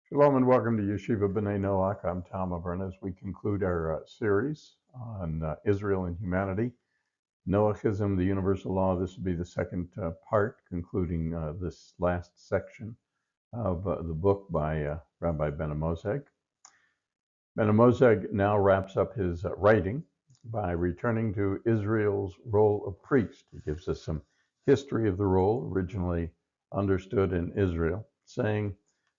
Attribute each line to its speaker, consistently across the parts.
Speaker 1: Shalom and welcome to Yeshiva B'nai Noach. I'm Tom Averna. As we conclude our series on Israel and humanity, Noahism, the universal law. This will be the second part, concluding this last section of the book by Rabbi Benamozegh. Benamozegh now wraps up his writing by returning to Israel's role of priest. He gives us some history of the role originally understood in Israel, saying,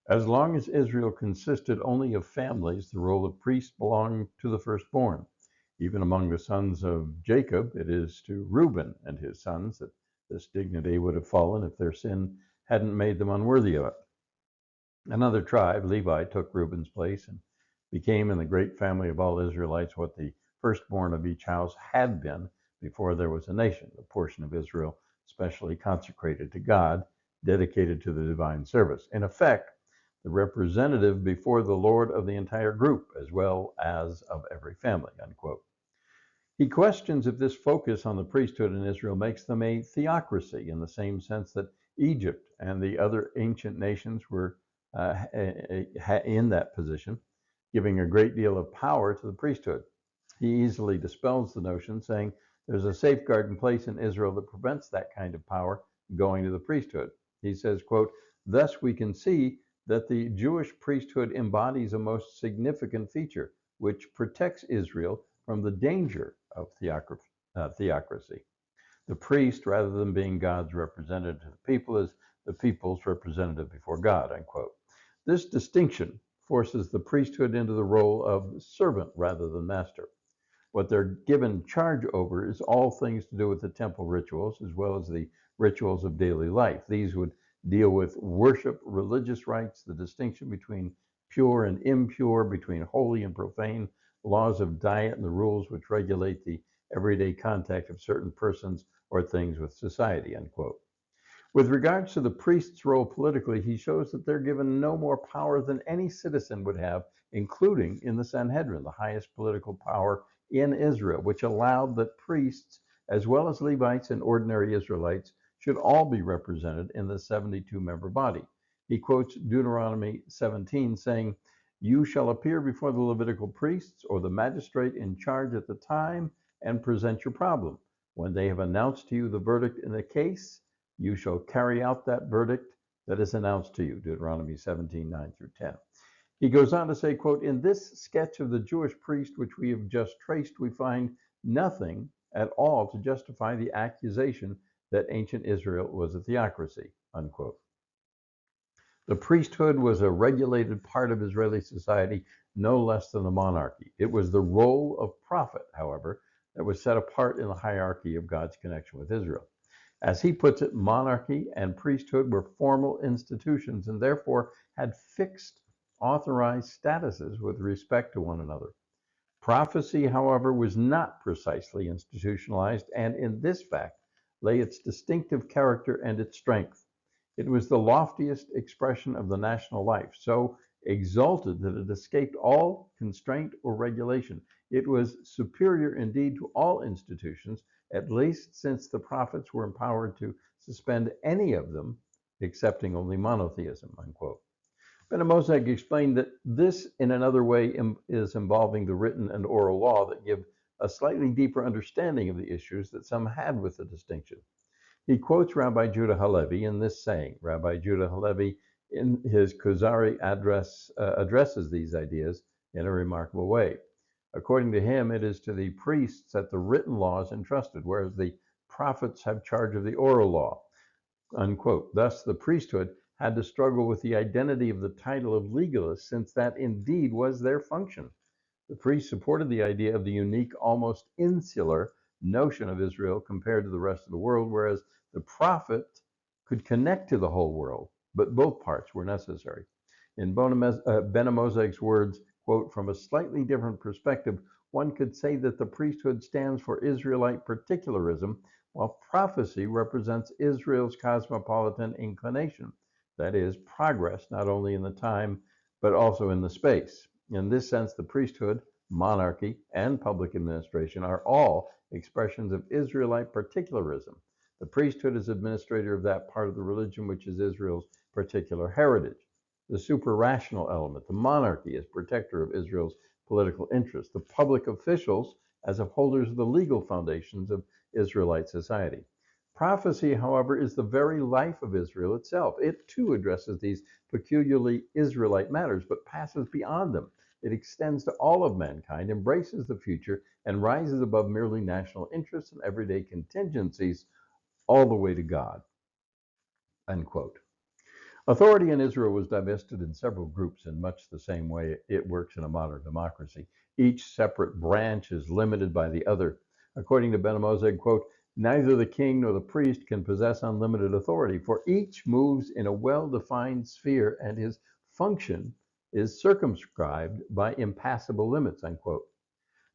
Speaker 1: as long as Israel consisted only of families, the role of priest belonged to the firstborn. Even among the sons of Jacob, it is to Reuben and his sons that this dignity would have fallen if their sin hadn't made them unworthy of it. Another tribe, Levi, took Reuben's place and became in the great family of all Israelites what the firstborn of each house had been before there was a nation, a portion of Israel specially consecrated to God, dedicated to the divine service. In effect, the representative before the Lord of the entire group, as well as of every family, unquote. He questions if this focus on the priesthood in Israel makes them a theocracy in the same sense that Egypt and the other ancient nations were in that position, giving a great deal of power to the priesthood. He easily dispels the notion, saying there's a safeguard in place in Israel that prevents that kind of power going to the priesthood. He says, quote, thus we can see that the Jewish priesthood embodies a most significant feature, which protects Israel from the danger of theocracy. The priest, rather than being God's representative to the people, is the people's representative before God, unquote. This distinction forces the priesthood into the role of servant rather than master. What they're given charge over is all things to do with the temple rituals, as well as the rituals of daily life. These would deal with worship, religious rites, the distinction between pure and impure, between holy and profane, laws of diet, and the rules which regulate the everyday contact of certain persons or things with society, unquote. With regards to the priest's role politically, he shows that they're given no more power than any citizen would have, including in the Sanhedrin, the highest political power in Israel, which allowed that priests, as well as Levites and ordinary Israelites, should all be represented in the 72-member body. He quotes Deuteronomy 17, saying, you shall appear before the Levitical priests or the magistrate in charge at the time and present your problem. When they have announced to you the verdict in the case, you shall carry out that verdict that is announced to you, Deuteronomy 17, 9 through 10. He goes on to say, quote, in this sketch of the Jewish priest which we have just traced, we find nothing at all to justify the accusation that ancient Israel was a theocracy, unquote. The priesthood was a regulated part of Israeli society, no less than the monarchy. It was the role of prophet, however, that was set apart in the hierarchy of God's connection with Israel. As he puts it, monarchy and priesthood were formal institutions and therefore had fixed authorized statuses with respect to one another. Prophecy, however, was not precisely institutionalized, and in this fact lay its distinctive character and its strength. It was the loftiest expression of the national life, so exalted that it escaped all constraint or regulation. It was superior indeed to all institutions, at least since the prophets were empowered to suspend any of them, excepting only monotheism, unquote. Benamozegh explained that this, in another way, is involving the written and oral law that give a slightly deeper understanding of the issues that some had with the distinction. He quotes Rabbi Judah Halevi in this saying. Rabbi Judah Halevi, in his Kuzari address, addresses these ideas in a remarkable way. According to him, it is to the priests that the written law is entrusted, whereas the prophets have charge of the oral law, unquote. Thus, the priesthood had to struggle with the identity of the title of legalist, since that indeed was their function. The priests supported the idea of the unique, almost insular notion of Israel compared to the rest of the world, whereas the prophet could connect to the whole world, but both parts were necessary. In Benamozegh's words, quote, from a slightly different perspective, one could say that the priesthood stands for Israelite particularism, while prophecy represents Israel's cosmopolitan inclination. That is, progress, not only in the time, but also in the space. In this sense, the priesthood, monarchy, and public administration are all expressions of Israelite particularism. The priesthood is administrator of that part of the religion which is Israel's particular heritage. the super-rational element, the monarchy as protector of Israel's political interests, the public officials as upholders of the legal foundations of Israelite society. Prophecy, however, is the very life of Israel itself. It too addresses these peculiarly Israelite matters, but passes beyond them. It extends to all of mankind, embraces the future, and rises above merely national interests and everyday contingencies all the way to God. Unquote. Authority in Israel was divested in several groups in much the same way it works in a modern democracy. Each separate branch is limited by the other. According to Benamozegh, quote, neither the king nor the priest can possess unlimited authority, for each moves in a well-defined sphere and his function is circumscribed by impassable limits, unquote.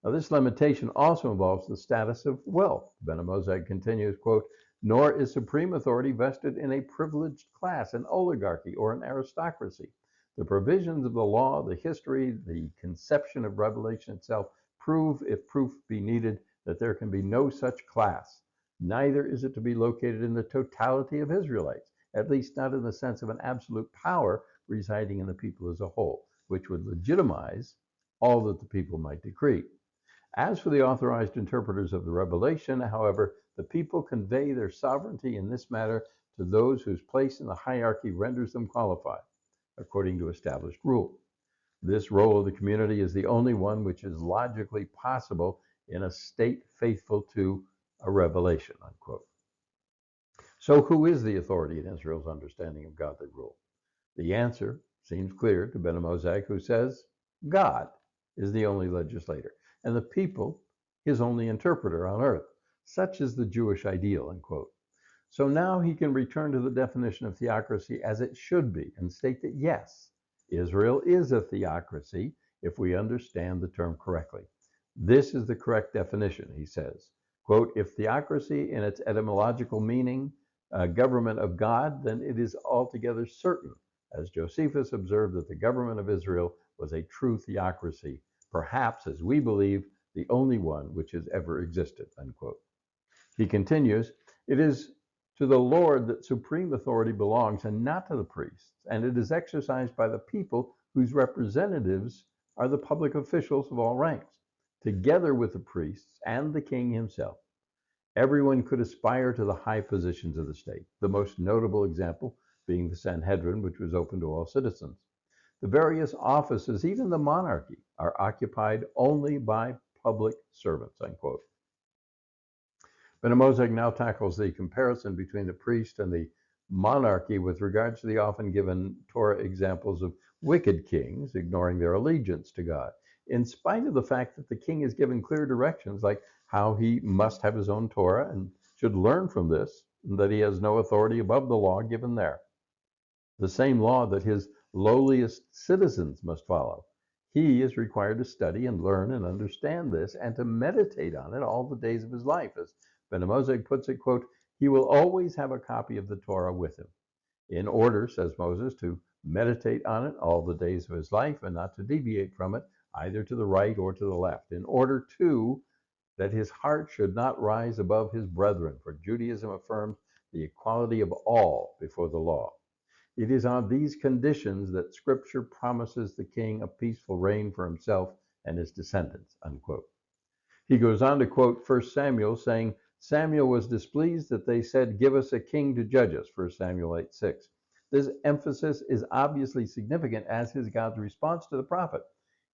Speaker 1: Now, this limitation also involves the status of wealth. Benamozegh continues, quote, nor is supreme authority vested in a privileged class, an oligarchy, or an aristocracy. The provisions of the law, the history, the conception of Revelation itself prove, if proof be needed, that there can be no such class. Neither is it to be located in the totality of Israelites, at least not in the sense of an absolute power residing in the people as a whole, which would legitimize all that the people might decree. As for the authorized interpreters of the Revelation, however, the people convey their sovereignty in this matter to those whose place in the hierarchy renders them qualified, according to established rule. This role of the community is the only one which is logically possible in a state faithful to a revelation, unquote. So who is the authority in Israel's understanding of godly rule? The answer seems clear to Benamozegh, who says God is the only legislator, and the people his only interpreter on earth. Such is the Jewish ideal, unquote. So now he can return to the definition of theocracy as it should be and state that yes, Israel is a theocracy if we understand the term correctly. This is the correct definition, he says. Quote, if theocracy in its etymological meaning, government of God, then it is altogether certain, as Josephus observed, that the government of Israel was a true theocracy, perhaps, as we believe, the only one which has ever existed, unquote. He continues, it is to the Lord that supreme authority belongs and not to the priests, and it is exercised by the people whose representatives are the public officials of all ranks, together with the priests and the king himself. Everyone could aspire to the high positions of the state, the most notable example being the Sanhedrin, which was open to all citizens. The various offices, even the monarchy, are occupied only by public servants, unquote. Benamozegh now tackles the comparison between the priest and the monarchy with regards to the often given Torah examples of wicked kings ignoring their allegiance to God, in spite of the fact that the king is given clear directions like how he must have his own Torah and should learn from this, and that he has no authority above the law given there. The same law that his lowliest citizens must follow. He is required to study and learn and understand this and to meditate on it all the days of his life. As Benamozegh puts it, quote, he will always have a copy of the Torah with him, in order, says Moses, to meditate on it all the days of his life and not to deviate from it either to the right or to the left, in order, too, that his heart should not rise above his brethren, for Judaism affirms the equality of all before the law. It is on these conditions that Scripture promises the king a peaceful reign for himself and his descendants, unquote. He goes on to quote 1 Samuel, saying, Samuel was displeased that they said, give us a king to judge us, 1 Samuel 8:6. This emphasis is obviously significant, as is God's response to the prophet.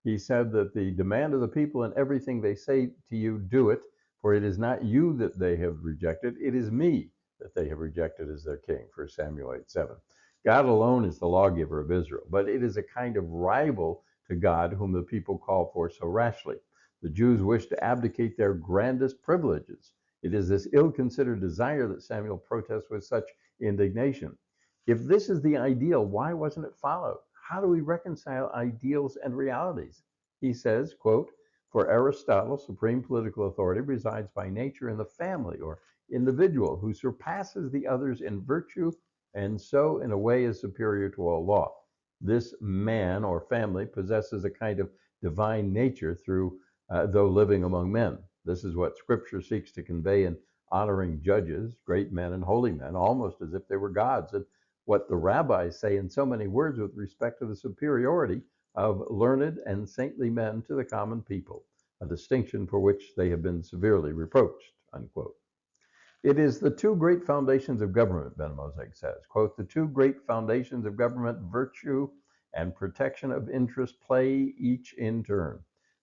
Speaker 1: He said that the demand of the people and everything they say to you, do it, for it is not you that they have rejected, it is me that they have rejected as their king, 1 Samuel 8:7. God alone is the lawgiver of Israel, but it is a kind of rival to God whom the people call for so rashly. The Jews wish to abdicate their grandest privileges. It is this ill-considered desire that Samuel protests with such indignation. If this is the ideal, why wasn't it followed? How do we reconcile ideals and realities? He says, quote, for Aristotle, supreme political authority resides by nature in the family or individual who surpasses the others in virtue and so in a way is superior to all law. This man or family possesses a kind of divine nature through though living among men. This is what Scripture seeks to convey in honoring judges, great men and holy men, almost as if they were gods. And what the rabbis say in so many words with respect to the superiority of learned and saintly men to the common people, a distinction for which they have been severely reproached, unquote. It is the two great foundations of government, Benamozegh says, quote, the two great foundations of government, virtue and protection of interest, play each in turn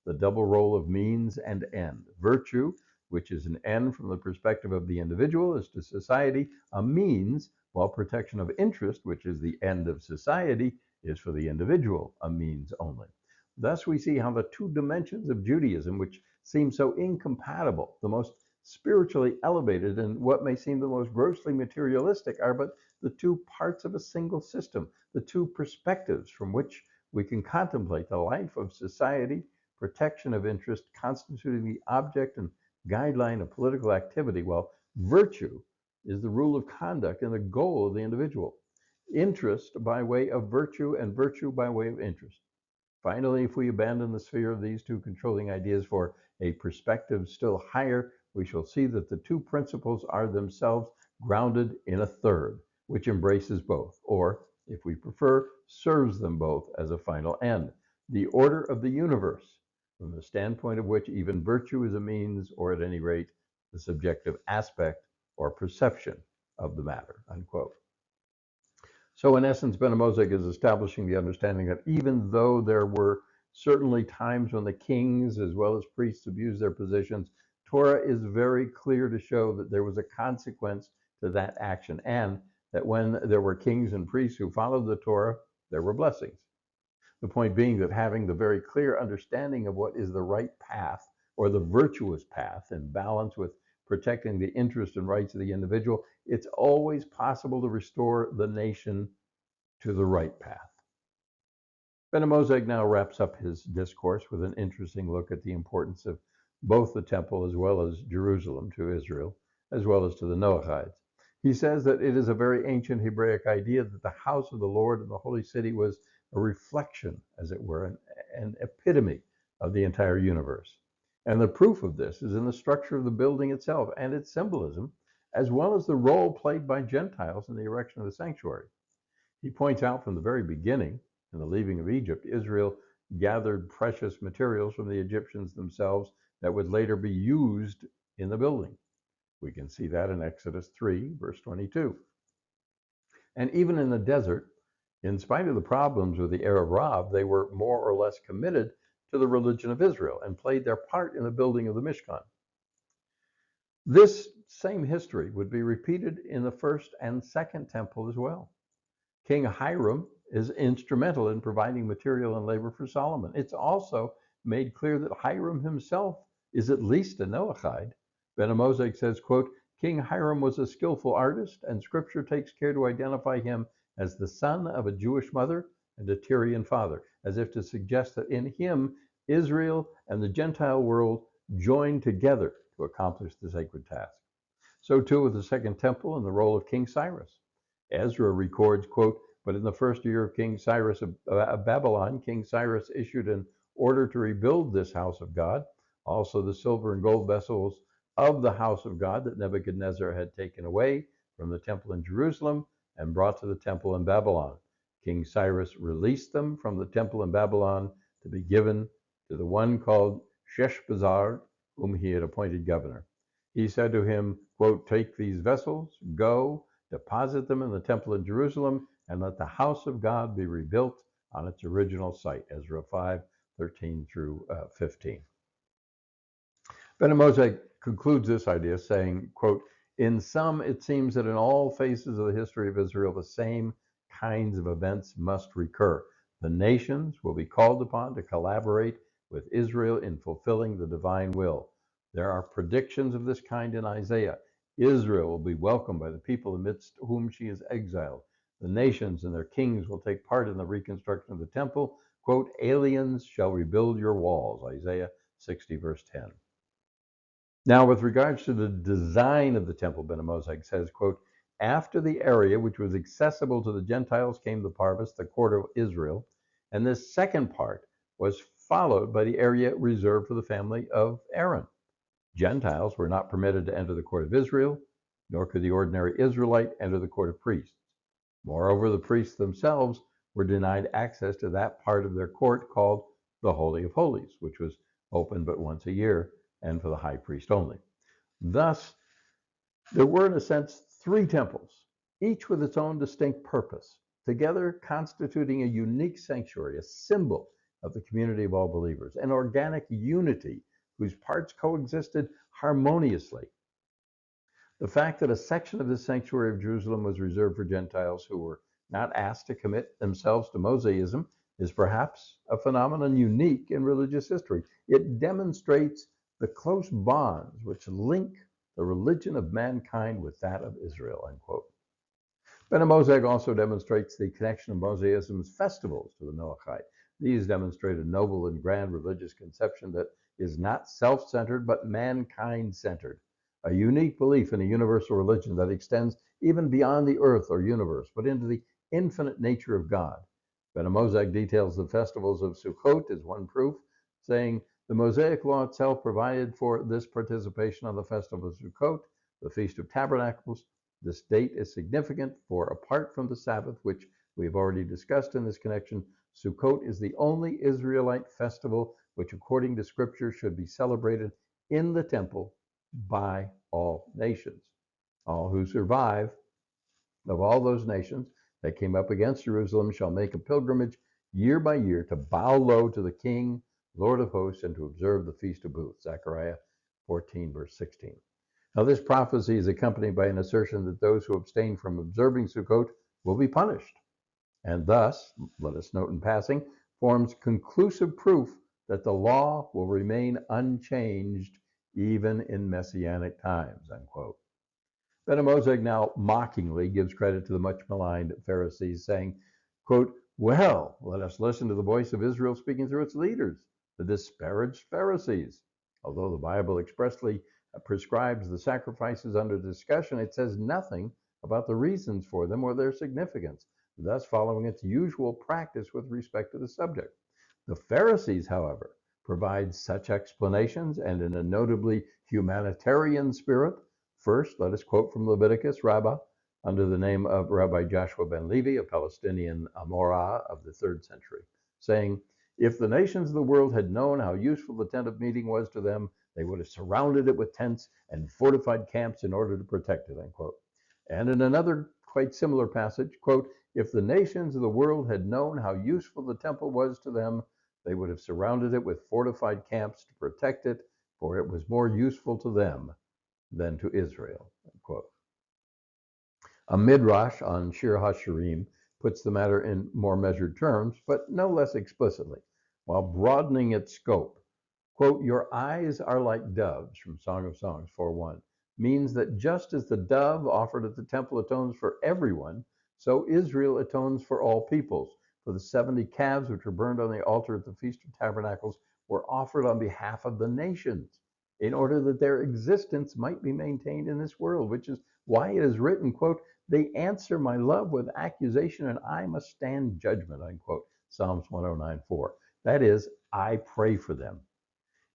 Speaker 1: the double role of means and end. Virtue, which is an end from the perspective of the individual, is to society a means, while protection of interest, which is the end of society, is for the individual a means only. Thus, we see how the two dimensions of Judaism, which seem so incompatible, the most spiritually elevated and what may seem the most grossly materialistic, are but the two parts of a single system, the two perspectives from which we can contemplate the life of society, protection of interest constituting the object and guideline of political activity, while virtue is the rule of conduct and the goal of the individual. Interest by way of virtue and virtue by way of interest. Finally, if we abandon the sphere of these two controlling ideas for a perspective still higher, we shall see that the two principles are themselves grounded in a third, which embraces both, or, if we prefer, serves them both as a final end, the order of the universe, from the standpoint of which even virtue is a means, or at any rate, the subjective aspect or perception of the matter, unquote. So in essence, Benamozegh is establishing the understanding that even though there were certainly times when the kings as well as priests abused their positions, Torah is very clear to show that there was a consequence to that action, and that when there were kings and priests who followed the Torah, there were blessings. The point being that having the very clear understanding of what is the right path or the virtuous path in balance with protecting the interests and rights of the individual, it's always possible to restore the nation to the right path. Benamozegh now wraps up his discourse with an interesting look at the importance of both the temple as well as Jerusalem to Israel, as well as to the Noahides. He says that it is a very ancient Hebraic idea that the house of the Lord and the holy city was a reflection, as it were, an epitome of the entire universe. And the proof of this is in the structure of the building itself and its symbolism, as well as the role played by Gentiles in the erection of the sanctuary. He points out from the very beginning, in the leaving of Egypt, Israel gathered precious materials from the Egyptians themselves that would later be used in the building. We can see that in Exodus 3, verse 22. And even in the desert, in spite of the problems with the Arab Rav, they were more or less committed to the religion of Israel and played their part in the building of the Mishkan. This same history would be repeated in the first and second temple as well. King Hiram is instrumental in providing material and labor for Solomon. It's also made clear that Hiram himself is at least a Noachide. Benamozegh says, quote, King Hiram was a skillful artist, and scripture takes care to identify him as the son of a Jewish mother and a Tyrian father, as if to suggest that in him, Israel and the Gentile world joined together to accomplish the sacred task. So too with the second temple and the role of King Cyrus. Ezra records, quote, but in the first year of King Cyrus of Babylon, King Cyrus issued an order to rebuild this house of God, also the silver and gold vessels of the house of God that Nebuchadnezzar had taken away from the temple in Jerusalem and brought to the temple in Babylon. King Cyrus released them from the temple in Babylon to be given to the one called Sheshbazzar, whom he had appointed governor. He said to him, quote, take these vessels, go, deposit them in the temple in Jerusalem, and let the house of God be rebuilt on its original site. Ezra 5, 13 through 15. Benamozegh concludes this idea saying, quote, in sum, it seems that in all phases of the history of Israel, the same kinds of events must recur. The nations will be called upon to collaborate with Israel in fulfilling the divine will. There are predictions of this kind in Isaiah. Israel will be welcomed by the people amidst whom she is exiled. The nations and their kings will take part in the reconstruction of the temple. Quote, aliens shall rebuild your walls, Isaiah 60, verse 10. Now, with regards to the design of the temple, Benamozegh says, quote, after the area which was accessible to the Gentiles came the parvis, the court of Israel, and this second part was followed by the area reserved for the family of Aaron. Gentiles were not permitted to enter the court of Israel, nor could the ordinary Israelite enter the court of priests. Moreover, the priests themselves were denied access to that part of their court called the Holy of Holies, which was open but once a year and for the high priest only. Thus, there were, in a sense, three temples, each with its own distinct purpose, together constituting a unique sanctuary, a symbol of the community of all believers, an organic unity whose parts coexisted harmoniously. The fact that a section of the sanctuary of Jerusalem was reserved for Gentiles who were not asked to commit themselves to Mosaism is perhaps a phenomenon unique in religious history. It demonstrates the close bonds which link the religion of mankind with that of Israel, unquote. Benamozegh also demonstrates the connection of Mosaism's festivals to the Noachide. These demonstrate a noble and grand religious conception that is not self-centered but mankind-centered, a unique belief in a universal religion that extends even beyond the earth or universe, but into the infinite nature of God. Benamozegh details the festivals of Sukkot as one proof, saying, the Mosaic law itself provided for this participation on the festival of Sukkot, the Feast of Tabernacles. This date is significant, for apart from the Sabbath, which we have already discussed in this connection, Sukkot is the only Israelite festival which, according to Scripture, should be celebrated in the temple by all nations. All who survive of all those nations that came up against Jerusalem shall make a pilgrimage year by year to bow low to the King, Lord of hosts, and to observe the Feast of Booths, Zechariah 14, verse 16. Now, this prophecy is accompanied by an assertion that those who abstain from observing Sukkot will be punished, and thus, let us note in passing, forms conclusive proof that the law will remain unchanged even in messianic times, unquote. Benamozegh now mockingly gives credit to the much maligned Pharisees, saying, quote, well, let us listen to the voice of Israel speaking through its leaders, the disparaged Pharisees. Although the Bible expressly prescribes the sacrifices under discussion, it says nothing about the reasons for them or their significance, thus following its usual practice with respect to the subject. The Pharisees, however, provide such explanations, and in a notably humanitarian spirit. First, let us quote from Leviticus, Rabbah, under the name of Rabbi Joshua ben Levi, a Palestinian Amorah of the 3rd century, saying, if the nations of the world had known how useful the tent of meeting was to them, they would have surrounded it with tents and fortified camps in order to protect it, unquote. And in another quite similar passage, quote, if the nations of the world had known how useful the temple was to them, they would have surrounded it with fortified camps to protect it, for it was more useful to them than to Israel, unquote. A midrash on Shir HaShirim puts the matter in more measured terms, but no less explicitly, while broadening its scope. Quote, your eyes are like doves, from Song of Songs 4:1, means that just as the dove offered at the temple atones for everyone, so Israel atones for all peoples. For the 70 calves which were burned on the altar at the Feast of Tabernacles were offered on behalf of the nations, in order that their existence might be maintained in this world, which is why it is written, quote, they answer my love with accusation, and I must stand judgment, unquote, Psalms 109:4. That is, I pray for them.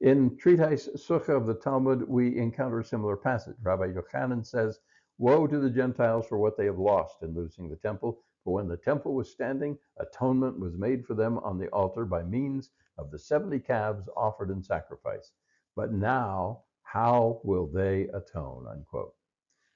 Speaker 1: In Treatise Sukkah of the Talmud, we encounter a similar passage. Rabbi Yochanan says, woe to the Gentiles for what they have lost in losing the temple, for when the temple was standing, atonement was made for them on the altar by means of the 70 calves offered in sacrifice. But now, how will they atone, unquote.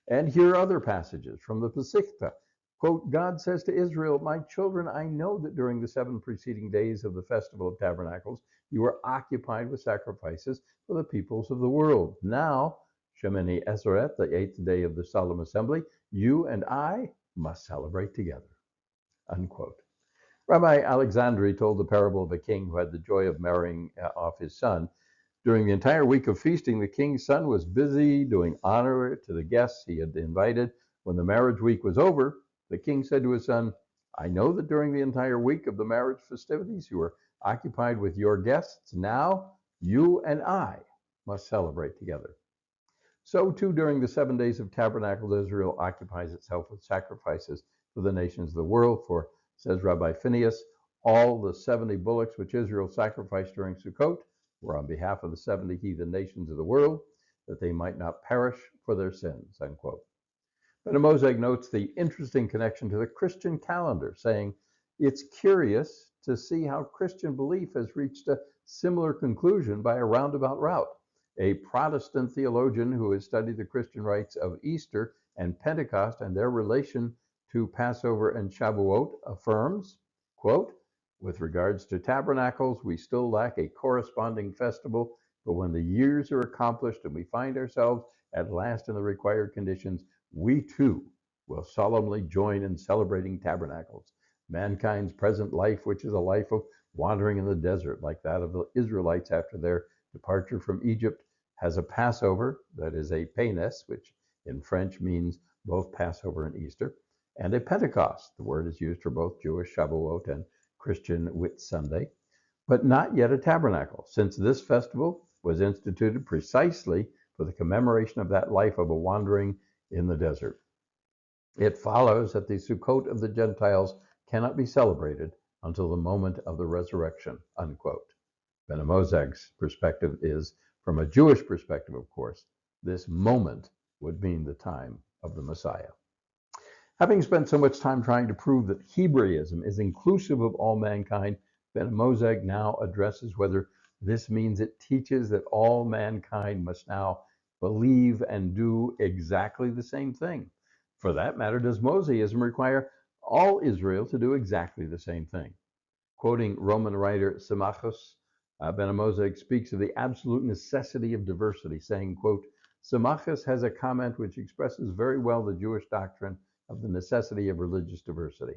Speaker 1: And here are other passages from the Pesachta. Quote, God says to Israel, my children, I know that during the 7 preceding days of the Festival of Tabernacles, you were occupied with sacrifices for the peoples of the world. Now, Shemini Eseret, the 8th day of the solemn assembly, you and I must celebrate together, unquote. Rabbi Alexandri told the parable of a king who had the joy of marrying off his son. During the entire week of feasting, the king's son was busy doing honor to the guests he had invited. When the marriage week was over, the king said to his son, I know that during the entire week of the marriage festivities you were occupied with your guests. Now you and I must celebrate together. So too, during the 7 days of Tabernacles, Israel occupies itself with sacrifices for the nations of the world. For, says Rabbi Phineas, all the 70 bullocks which Israel sacrificed during Sukkot were on behalf of the 70 heathen nations of the world, that they might not perish for their sins, unquote. Benamozegh notes the interesting connection to the Christian calendar, saying, it's curious to see how Christian belief has reached a similar conclusion by a roundabout route. A Protestant theologian who has studied the Christian rites of Easter and Pentecost and their relation to Passover and Shavuot affirms, quote, with regards to tabernacles, we still lack a corresponding festival, but when the years are accomplished and we find ourselves at last in the required conditions, we too will solemnly join in celebrating tabernacles. Mankind's present life, which is a life of wandering in the desert, like that of the Israelites after their departure from Egypt, has a Passover, that is a Pênes, which in French means both Passover and Easter, and a Pentecost. The word is used for both Jewish Shavuot and Christian Whit Sunday, but not yet a tabernacle, since this festival was instituted precisely for the commemoration of that life of a wandering in the desert. It follows that the Sukkot of the Gentiles cannot be celebrated until the moment of the resurrection, unquote. Benamozegh's perspective is, from a Jewish perspective, of course, this moment would mean the time of the Messiah. Having spent so much time trying to prove that Hebraism is inclusive of all mankind, Benamozegh now addresses whether this means it teaches that all mankind must now believe and do exactly the same thing. For that matter, does Mosaism require all Israel to do exactly the same thing? Quoting Roman writer Symmachus, Benamozegh speaks of the absolute necessity of diversity, saying, quote, Symmachus has a comment which expresses very well the Jewish doctrine of the necessity of religious diversity.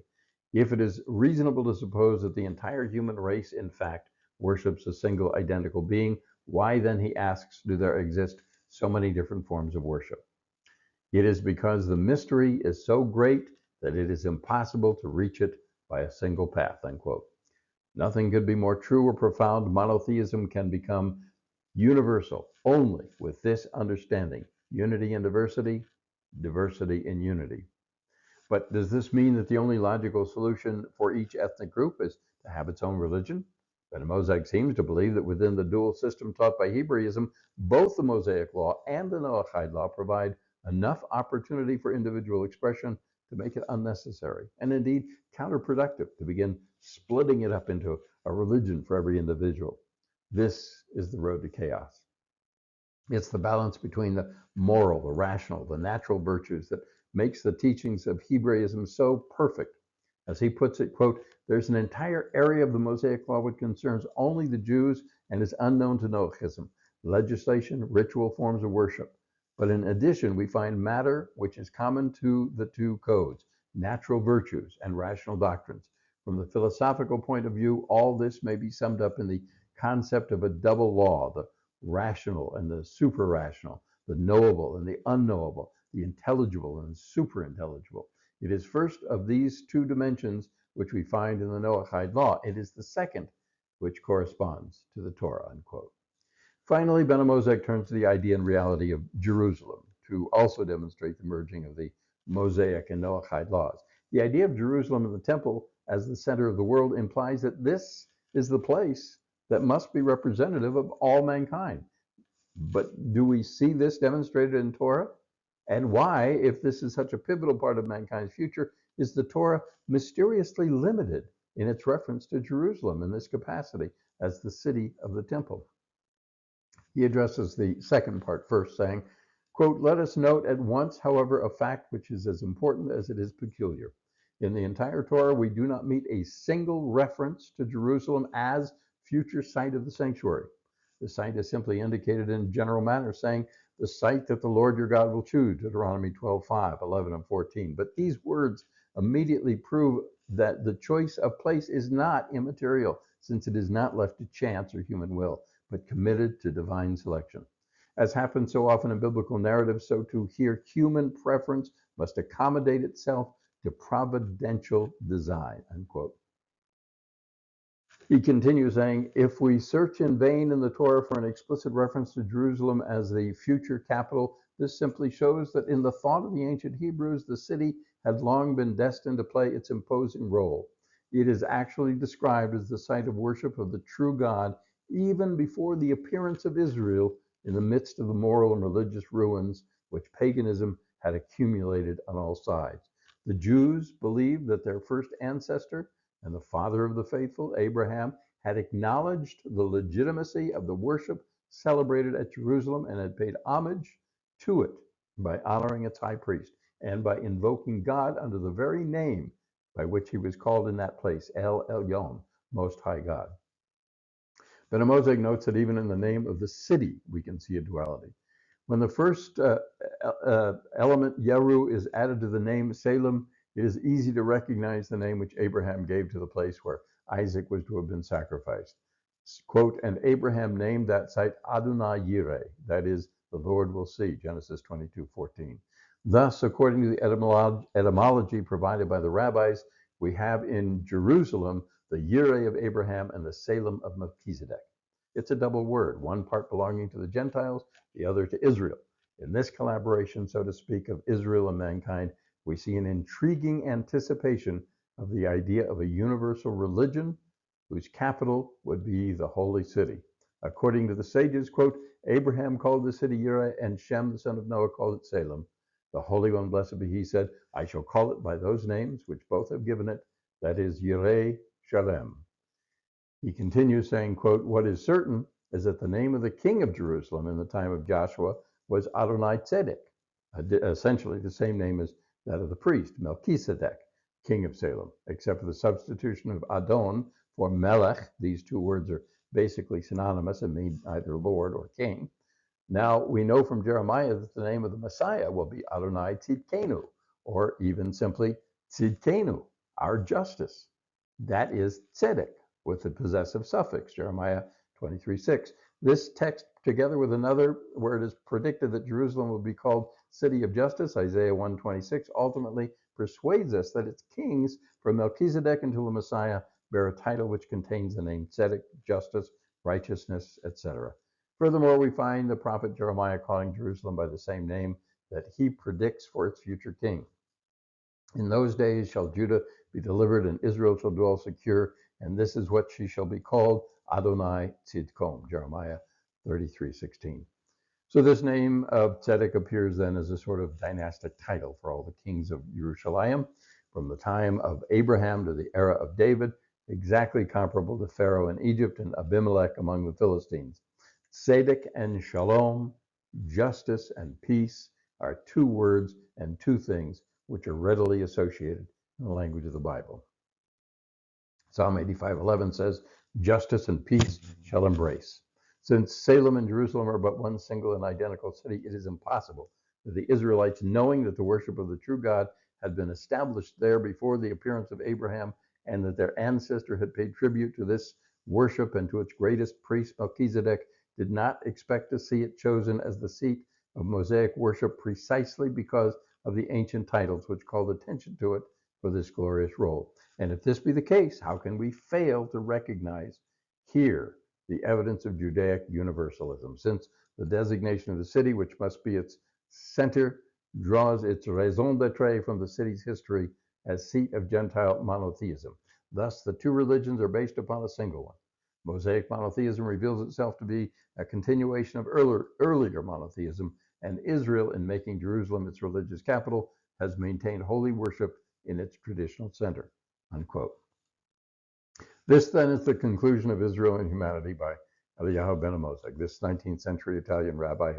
Speaker 1: If it is reasonable to suppose that the entire human race, in fact, worships a single identical being, why then, he asks, do there exist so many different forms of worship? It is because the mystery is so great that it is impossible to reach it by a single path, unquote. Nothing could be more true or profound. Monotheism can become universal only with this understanding: unity in diversity, diversity in unity. But does this mean that the only logical solution for each ethnic group is to have its own religion? Benamozegh seems to believe that within the dual system taught by Hebraism, both the Mosaic Law and the Noachide Law provide enough opportunity for individual expression to make it unnecessary, and indeed counterproductive, to begin splitting it up into a religion for every individual. This is the road to chaos. It's the balance between the moral, the rational, the natural virtues that makes the teachings of Hebraism so perfect. As he puts it, quote, there's an entire area of the Mosaic Law which concerns only the Jews and is unknown to Noahism: legislation, ritual forms of worship. But in addition, we find matter which is common to the two codes: natural virtues and rational doctrines. From the philosophical point of view, all this may be summed up in the concept of a double law: the rational and the super-rational, the knowable and the unknowable, the intelligible and superintelligible. It is first of these two dimensions which we find in the Noahide law. It is the second which corresponds to the Torah, unquote. Finally, Benamozegh turns to the idea and reality of Jerusalem to also demonstrate the merging of the Mosaic and Noachide laws. The idea of Jerusalem and the temple as the center of the world implies that this is the place that must be representative of all mankind. But do we see this demonstrated in Torah? And why, if this is such a pivotal part of mankind's future, is the Torah mysteriously limited in its reference to Jerusalem in this capacity as the city of the temple? He addresses the second part first, saying, quote, let us note at once, however, a fact which is as important as it is peculiar. In the entire Torah, we do not meet a single reference to Jerusalem as future site of the sanctuary. The site is simply indicated in general manner, saying, the site that the Lord your God will choose, Deuteronomy 12:5, 11, and 14. But these words immediately prove that the choice of place is not immaterial, since it is not left to chance or human will, but committed to divine selection. As happens so often in biblical narratives, so too here human preference must accommodate itself to providential design, unquote. He continues saying, if we search in vain in the Torah for an explicit reference to Jerusalem as the future capital, this simply shows that in the thought of the ancient Hebrews, the city had long been destined to play its imposing role. It is actually described as the site of worship of the true God, even before the appearance of Israel in the midst of the moral and religious ruins which paganism had accumulated on all sides. The Jews believed that their first ancestor and the father of the faithful, Abraham, had acknowledged the legitimacy of the worship celebrated at Jerusalem and had paid homage to it by honoring its high priest and by invoking God under the very name by which he was called in that place, El Elyon, Most High God. Benamozegh notes that even in the name of the city, we can see a duality. When the first element, Yeru, is added to the name Salem, it is easy to recognize the name which Abraham gave to the place where Isaac was to have been sacrificed. Quote, and Abraham named that site Adonai Yireh, that is, the Lord will see, Genesis 22:14. Thus, according to the etymology provided by the rabbis, we have in Jerusalem the Yireh of Abraham and the Salem of Melchizedek. It's a double word, one part belonging to the Gentiles, the other to Israel. In this collaboration, so to speak, of Israel and mankind, we see an intriguing anticipation of the idea of a universal religion whose capital would be the holy city. According to the sages, quote, Abraham called the city Yireh, and Shem, the son of Noah, called it Salem. The Holy One, blessed be he, said, I shall call it by those names which both have given it, that is, Yireh Shalem. He continues saying, quote, what is certain is that the name of the king of Jerusalem in the time of Joshua was Adonai Tzedek, essentially the same name as that of the priest, Melchizedek, king of Salem, except for the substitution of Adon for Melech. These two words are basically synonymous and mean either Lord or king. Now we know from Jeremiah that the name of the Messiah will be Adonai Tzidkenu, or even simply Tzidkenu, our justice. That is Tzedek, with the possessive suffix, Jeremiah 23:6. This text, together with another where it is predicted that Jerusalem will be called City of Justice, Isaiah 1:26, ultimately persuades us that its kings, from Melchizedek until the Messiah, bear a title which contains the name Tzedek, justice, righteousness, etc. Furthermore, we find the prophet Jeremiah calling Jerusalem by the same name that he predicts for its future king. In those days shall Judah be delivered, and Israel shall dwell secure, and this is what she shall be called, Adonai Tzidkom, Jeremiah 33:16. So this name of Tzedek appears then as a sort of dynastic title for all the kings of Jerusalem, from the time of Abraham to the era of David, exactly comparable to Pharaoh in Egypt and Abimelech among the Philistines. Tzedek and Shalom, justice and peace, are two words and two things which are readily associated in the language of the Bible. Psalm 85:11 says, justice and peace shall embrace. Since Salem and Jerusalem are but one single and identical city, it is impossible that the Israelites, knowing that the worship of the true God had been established there before the appearance of Abraham, and that their ancestor had paid tribute to this worship and to its greatest priest, Melchizedek, did not expect to see it chosen as the seat of Mosaic worship precisely because of the ancient titles which called attention to it for this glorious role. And if this be the case, how can we fail to recognize here the evidence of Judaic universalism, since the designation of the city, which must be its center, draws its raison d'etre from the city's history as seat of Gentile monotheism. Thus, the two religions are based upon a single one. Mosaic monotheism reveals itself to be a continuation of earlier monotheism, and Israel, in making Jerusalem its religious capital, has maintained holy worship in its traditional center, unquote. This then is the conclusion of Israel and Humanity by Eliyahu Benamozegh. This 19th century Italian rabbi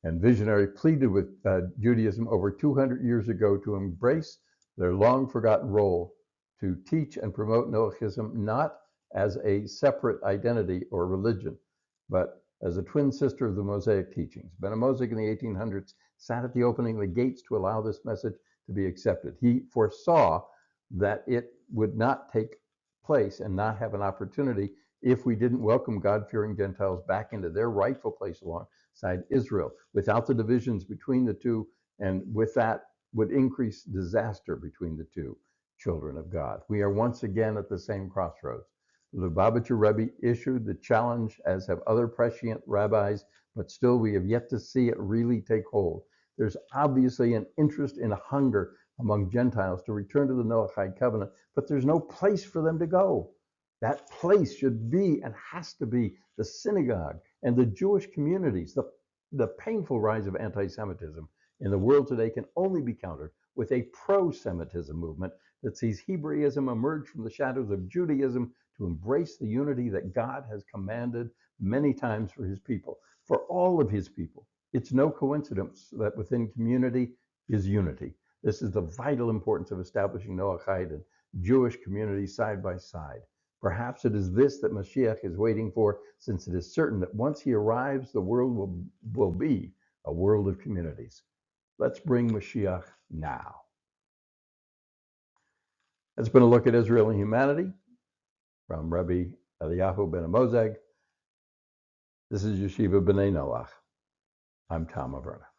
Speaker 1: and visionary pleaded with Judaism over 200 years ago to embrace their long forgotten role to teach and promote Noahism, not as a separate identity or religion, but as a twin sister of the Mosaic teachings. Benamozegh in the 1800s sat at the opening of the gates to allow this message to be accepted. He foresaw that it would not take place and not have an opportunity if we didn't welcome God-fearing Gentiles back into their rightful place alongside Israel, without the divisions between the two, and with that would increase disaster between the two children of God. We are once again at the same crossroads. The Lubavitcher Rebbe issued the challenge, as have other prescient rabbis, but still we have yet to see it really take hold. There's obviously an interest and a hunger among Gentiles to return to the Noahide covenant, but there's no place for them to go. That place should be and has to be the synagogue and the Jewish communities. The painful rise of anti-Semitism in the world today can only be countered with a pro-Semitism movement that sees Hebraism emerge from the shadows of Judaism to embrace the unity that God has commanded many times for his people, for all of his people. It's no coincidence that within community is unity. This is the vital importance of establishing Noachide and Jewish communities side by side. Perhaps it is this that Mashiach is waiting for, since it is certain that once he arrives, the world will be a world of communities. Let's bring Mashiach now. It's been a look at Israel and humanity from Rabbi Eliyahu Benamozegh. This is Yeshiva B'nai Noach. I'm Tom Averna.